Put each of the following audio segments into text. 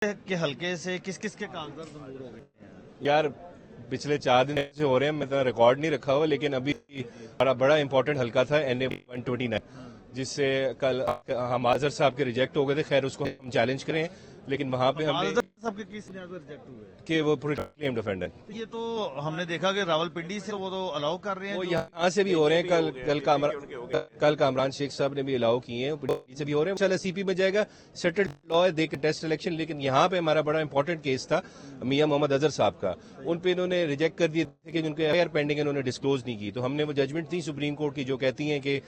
کے حلقے سے کس کس کے کاغذات منظور ہو گئے ہیں؟ یار پچھلے 4 دن سے ہو رہے ہیں، میں تو ریکارڈ نہیں رکھا ہوا، لیکن ابھی ہمارا بڑا امپورٹنٹ حلقہ تھا NA-129، جس سے کل ہم آذر صاحب کے ریجیکٹ ہو گئے تھے. خیر اس کو ہم چیلنج کریں، لیکن وہاں پہ ہم نے سب کے کس بنیاد پر ریجیکٹ ہوئے ہیں؟ کہ وہ کلیم ڈیفینڈر یہ تو ہم نے دیکھا کہ راولپنڈی سے وہ تو الاؤ کر رہے ہیں، وہ یہاں سے بھی ہو رہے ہیں. کل کامران شیخ صاحب نے بھی الاؤ کیے ہیں، سے بھی ہو رہے ہیں. انشاءاللہ CP میں جائے گا. سیٹلڈ لا ہے، دے کے ٹیسٹ الیکشن. لیکن یہاں پہ ہمارا بڑا امپورٹنٹ کیس تھا میاں محمد اظہر صاحب کا. ان پہ انہوں نے ریجیکٹ کر دیے تھے کہ ان کے FIR پینڈنگ ہے، انہوں نے ڈسکلوز نہیں کی. تو ہم نے وہ ججمنٹ دی سپریم کورٹ کی جو کہتی ہیں کہ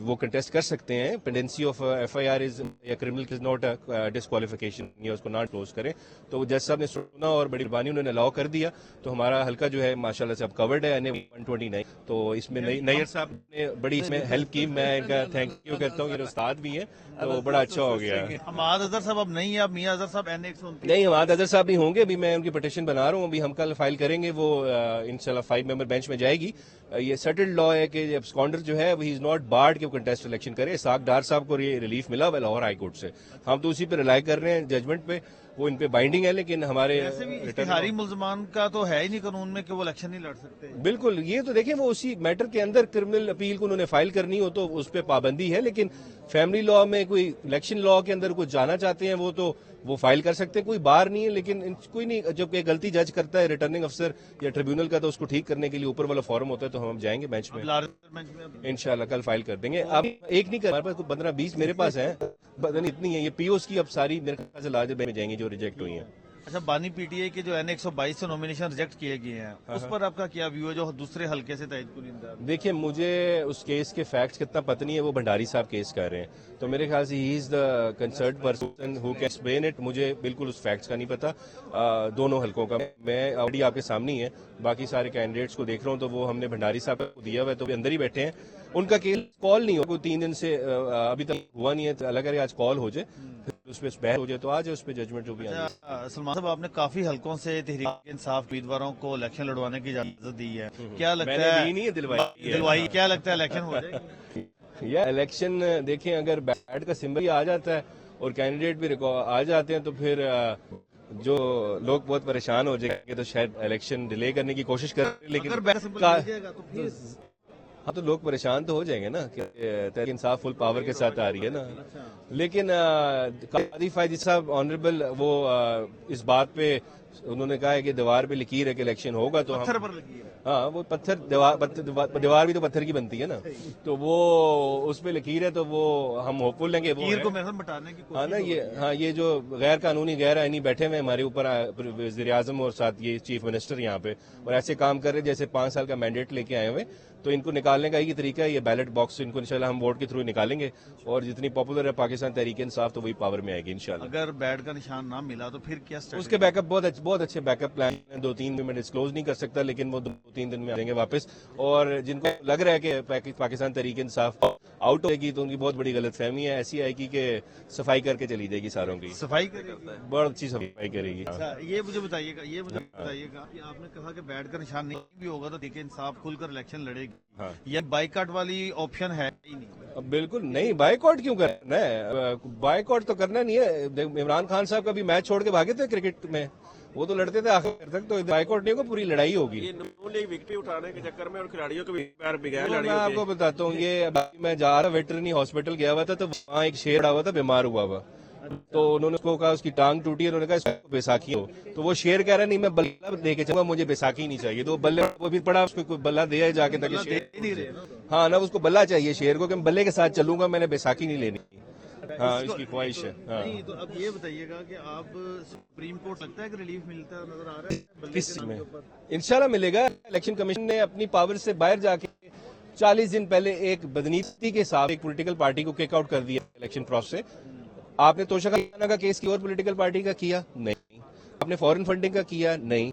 وہ کنٹیسٹ کر سکتے ہیں. پینڈنسی آف FIR از یا کرمنل از ناٹ ڈسکوالیفیکیشن، یا اس کو نہ کلوز کریں. تو جج صاحب نے سنا اور بڑی مہربانی انہوں نے الاؤ کر دیا. تو ہمارا حلقہ جو ہے ماشاءاللہ سے اب کورڈ ہے NA-129. تو اس میں نیئر صاحب نے بڑی اس میں ہیلپ کی، میں ان کا تھینک یو کہتا ہوں. یہ استاد بھی ہیں تو بڑا اچھا ہو گیا. حماد اظہر صاحب اب نہیں ہے، اب میاں اظہر صاحب NA-129 نہیں، حماد اظہر صاحب نہیں ہوں گے. ابھی میں ان کی پٹیشن بنا رہا ہوں، ابھی ہم کل فائل کریں گے. وہ انشاءاللہ 5 ممبر بینچ میں جائے گی. یہ سیٹلڈ لا ہے کہ جب اسکانڈر جو ہے ہی از ناٹ بارڈ کہ وہ کنٹیسٹ الیکشن کرے. اسحاق ڈار صاحب کو یہ ریلیف ملا ہوا لاہور ہائی کورٹ سے. ہم تو اسی پہ ریلائی کر رہے ہیں ججمنٹ پہ، وہ ان پہ بائنڈنگ ہے. لیکن ہمارے اشتہاری ملزمان کا تو ہے ہی نہیں قانون میں کہ وہ الیکشن نہیں لڑ سکتے. بالکل، یہ تو دیکھیں وہ اسی میٹر کے اندر کرمنل اپیل کو انہوں نے فائل کرنی ہو تو اس پہ پابندی ہے. لیکن فیملی لا میں کوئی الیکشن لا کے اندر کچھ جانا چاہتے ہیں وہ فائل کر سکتے ہیں، کوئی بار نہیں ہے. لیکن کوئی نہیں، جب کوئی غلطی جج کرتا ہے ریٹرننگ افسر یا ٹریبیونل کا، تو اس کو ٹھیک کرنے کے لیے اوپر والا فورم ہوتا ہے. تو ہم جائیں گے بینچ میں انشاءاللہ کل فائل کر دیں گے. اب ایک نہیں کر، ہمارے پاس 15-20 میرے پاس ہیں، اتنی ہیں. یہ POs کی اب ساری میرے خیال سے لارج میں جائیں گی جو ریجیکٹ ہوئی ہیں. اچھا، بانی PTI کے جو NA-122 سے نومینیشن ریجیکٹ کیے گئے ہیں، اس پر آپ کا کیا ویو ہے جو دوسرے حلقے سے تائید کنندہ؟ دیکھیں مجھے اس کیس کے فیکٹس کتنا پتہ نہیں ہے. وہ بھنڈاری صاحب کیس کر رہے ہیں، تو میرے خیال سے he is the concerned person who can explain it. مجھے بالکل اس فیکٹس کا نہیں پتا دونوں حلقوں کا. میں آلریڈی آپ کے سامنے ہی ہے، باقی سارے کینڈیڈیٹس کو دیکھ رہا ہوں. تو وہ ہم نے بھنڈاری صاحب کو دیا ہوا ہے، تو وہ اندر ہی بیٹھے ہیں. ان کا کیس کال نہیں ہو، کوئی 3 دن سے ابھی تک ہوا نہیں ہے. اللہ کرے آج کال ہو جائے، اس پہ بحث ہو جائے تو آج اس پہ ججمنٹ جو بھی آئے. سلمان صاحب، آپ نے کافی حلقوں سے تحریک انصاف امیدواروں کو الیکشن لڑوانے کی اجازت دی ہے، کیا لگتا ہے دلوائی کیا لگتا ہے الیکشن ہو جائے گی؟ یا الیکشن دیکھیں، اگر بیٹ کا سمبل ہی آ جاتا ہے اور کینڈیڈیٹ بھی آ جاتے ہیں تو پھر جو لوگ بہت پریشان ہو جائیں گے تو شاید الیکشن ڈیلے کرنے کی کوشش کریں. لیکن ہاں تو لوگ پریشان تو ہو جائیں گے نا کہ تحریک انصاف فل پاور کے ساتھ آ رہی ہے نا. لیکن قاضی فائزی صاحب آنریبل وہ اس بات پہ انہوں نے کہا ہے کہ دیوار پہ لکیر ہے کہ الیکشن ہوگا. تو ہاں وہ پتھر دیوار بھی تو پتھر کی بنتی ہے نا، تو وہ اس پہ لکیر ہے. تو وہ ہم ہوپ فل لیں گے یہ جو غیر قانونی غیر آئینی بیٹھے ہوئے ہمارے اوپر وزیر اعظم اور ساتھ یہ چیف منسٹر یہاں پہ، اور ایسے کام کر رہے جیسے 5 سال کا مینڈیٹ لے کے آئے ہوئے. تو ان کو نکالنے کا یہ طریقہ ہے، یہ بیلٹ باکس ان کو انشاءاللہ ہم ووٹ کے تھرو نکالیں گے. اور جتنی پاپولر ہے پاکستان تحریک انصاف تو وہی پاور میں آئے گی انشاءاللہ. اگر بیٹ کا نشان نہ ملا تو پھر کیا اس کے بیک اپ بہت اچھے بیک اپ پلان ہیں. 2-3 دن میں ڈسکلوز نہیں کر سکتا، لیکن وہ 2-3 دن میں آئیں گے واپس. اور جن کو لگ رہا ہے کہ پاکستان تحریک انصاف آؤٹ ہوئے گی تو ان کی بہت بڑی غلط فہمی ہے. ایسی آئے گی کہ صفائی کر کے چلی جائے گی ساروں کی. صفائی کرے گی، بہت اچھی صفائی کرے گی. یہ مجھے بتائیے گا کہ آپ نے کہا کہ بیٹ کا نشان نہیں بھی ہوگا تو تحریک انصاف کھل کر الیکشن لڑے گی، یہ بائیکاٹ والی آپشن ہے ہی نہیں؟ بالکل نہیں. بائیکاٹ کیوں کرنا ہے؟ بائیکاٹ تو کرنا نہیں ہے. عمران خان صاحب کا بھی میچ چھوڑ کے بھاگے تھے کرکٹ میں، وہ تو لڑتے تھے آخر تک. تو بائیکاٹ نہیں ہوگا، پوری لڑائی ہوگی. وکٹیں اٹھانے کے چکر میں اور کھلاڑیوں کے بھی پیر بگڑے. میں آپ کو بتاتا ہوں، یہ میں جا رہا ویٹرنری ہاسپٹل گیا ہوا تھا تو وہاں ایک شیر پڑا ہوا تھا بیمار ہوا ہوا. تو انہوں نے اس کو کہا اس کی ٹانگ ٹوٹی ہے، انہوں نے کہا اس کو بیساکھی ہو. تو وہ شیر کہہ رہا نہیں میں بلہ دے کے چلوں گا، مجھے بیساکھی نہیں چاہیے. تو وہ بلے وہ بھی پڑا، اس کو کوئی بلہ دیا جا کے ہاں نا، اس کو بلہ چاہیے شیر کو کہ میں بلے کے ساتھ چلوں گا، میں نے بیساکھی نہیں لینی. ہاں اس کی خواہش ہے. نہیں تو اب یہ بتائیے گا کہ آپ سپریم کورٹ لگتا ہے کہ ریلیف ملتا نظر آ رہا ہے کس میں؟ انشاءاللہ ملے گا. الیکشن کمیشن نے اپنی پاور سے باہر جا کے 40 دن پہلے ایک بدنیتی کے ساتھ ایک پولیٹیکل پارٹی کو کک آؤٹ کر دیا الیکشن پروسیس سے. آپ نے توشہ خانہ کا کیس کی اور پولیٹیکل پارٹی کا کیا نہیں. آپ نے فورن فنڈنگ کا کیا نہیں.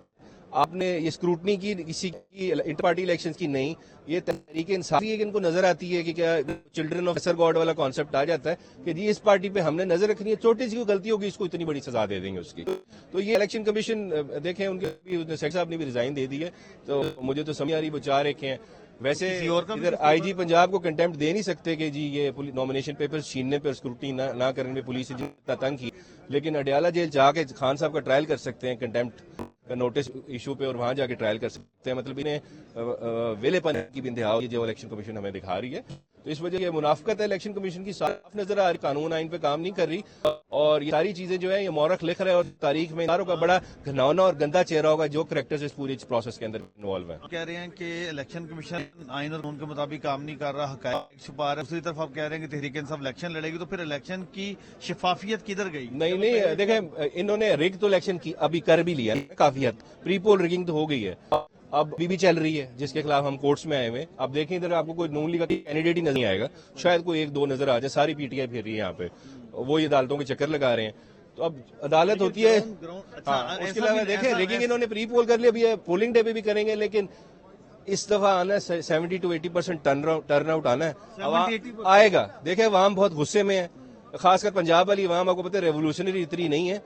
آپ نے یہ اسکروٹنی کی کسی کی انٹر پارٹی الیکشنز کی نہیں. یہ تحریک انصاف ان کو نظر آتی ہے کہ کیا چلڈرن آف سر گاڈ والا کانسیپٹ آ جاتا ہے کہ جی اس پارٹی پہ ہم نے نظر رکھنی ہے، چھوٹی سی غلطی ہوگی اس کو اتنی بڑی سزا دے دیں گے اس کی. تو یہ الیکشن کمیشن دیکھیں ان کے سیکرٹری صاحب نے بھی ریزائن دے دی ہے. تو مجھے تو سمجھ آ رہی وہ چاہ رکھے ہیں. ویسے ادھر IG پنجاب کو کنٹمپٹ دے نہیں سکتے کہ جی یہ نامینیشن پیپرز چھیننے پر اسکروٹنی نہ کرنے میں پولیس نے جتنا تنگ کی. لیکن اڈیالہ جیل جا کے خان صاحب کا ٹرائل کر سکتے ہیں کنٹمپٹ کا نوٹس ایشو پہ، اور وہاں جا کے ٹرائل کر سکتے ہیں. مطلب انہیں ویلے پن کی بھی انتہا ہوئی جو الیکشن کمیشن ہمیں دکھا رہی ہے. تو اس وجہ یہ منافقت ہے الیکشن کمیشن کی، صاف نظر آ رہی، قانون آئین پہ کام نہیں کر رہی، اور یہ ساری چیزیں جو ہے یہ مورخ لکھ رہے ہیں، اور تاریخ میں اداروں کا بڑا گھناؤنا اور گندا چہرہ ہوگا جو کریکٹرز اس پوری پروسیس کے اندر انوالو ہیں. کہہ رہے ہیں کہ الیکشن کمیشن آئین اور قانون کے مطابق کام نہیں کر رہا، حقائق چھپا رہا ہے. دوسری طرف آپ کہہ رہے ہیں کہ تحریک انصاف الیکشن لڑے گی، تو پھر الیکشن کی شفافیت کدھر گئی؟ نہیں دیکھیں، انہوں نے ریگ تو الیکشن کی ابھی کر بھی لیا کافی حد، پری پول ریگنگ تو ہو گئی ہے، اب بھی چل رہی ہے جس کے خلاف ہم کورٹس میں آئے ہوئے. اب دیکھیں ادھر آپ کو کوئی نون لیگ کا کینڈیڈیٹ ہی نہیں آئے گا، شاید کوئی ایک دو نظر آ جائے، ساری پی ٹی آئی پھر رہی ہے یہاں پہ، وہی عدالتوں کے چکر لگا رہے ہیں. تو اب عدالت ہوتی ہے. اس کے علاوہ دیکھیں ریگنگ انہوں نے پری پول کر لیا، ابھی پولنگ ڈے پہ بھی کریں گے، لیکن اس دفعہ آنا ہے 70 to 80% ٹرن آؤٹ آنا ہے، آئے گا. دیکھیں عوام بہت غصے میں ہے، خاص کر پنجاب والی عوام، آپ کو پتہ ہے ریولوشنری اتنی نہیں ہے،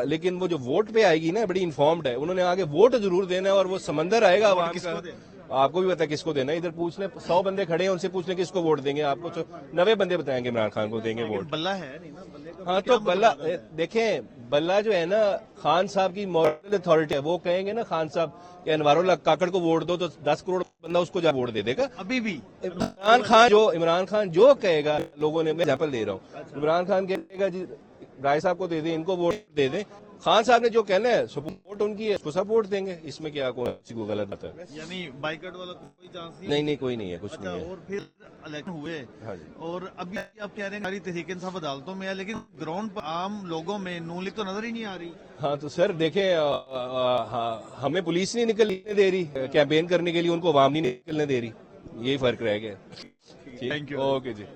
لیکن وہ جو ووٹ پہ آئے گی نا بڑی انفارمڈ ہے، انہوں نے آگے ووٹ ضرور دینا ہے، اور وہ سمندر آئے گا عوام کا. آپ کو بھی پتا کس کو دینا ہے، ادھر پوچھ لیں 100 بندے کھڑے ہیں، ان سے پوچھ لیں کس کو ووٹ دیں گے، آپ کو 90 بندے بتائیں گے عمران خان کو دیں گے ووٹ. بلہ ہے نہیں نا، بلے کا ہاں تو بلہ دیکھیں، بلہ جو ہے نا خان صاحب کی مورل اتھارٹی ہے، وہ کہیں گے نا خان صاحب کہ انوار اللہ کاکڑ کو ووٹ دو تو 10 کروڑ بندہ اس کو جا ووٹ دے دے گا. ابھی بھی عمران خان جو کہے گا، لوگوں نے، میں ایگزامپل دے رہا ہوں، عمران خان کہے گا جی رائے صاحب کو دے دیں، ان کو ووٹ دے دیں، خان صاحب نے جو کہنا ہے سپورٹ ان کی ہے، اس کو سب ووٹ دیں گے. اس میں کیا کسی کو غلط بات ہے؟ یعنی بائیکاٹ والا کوئی چانس نہیں کوئی نہیں ہے، کچھ نہیں ہے. اور پھر الیکشن ہوئے، ہاں جی. اور ابھی آپ کہہ رہے ہیں ساری تحریک انصاف عدالتوں میں ہے، لیکن گراؤنڈ پر عام لوگوں میں نون لیگ تو نظر ہی نہیں آ رہی. ہاں تو سر دیکھیں، ہمیں پولیس نہیں نکلنے دے رہی کیمپین کرنے کے لیے، ان کو عوام نہیں نکلنے دے رہی، یہی فرق رہ گیا. Thank you. Okay G.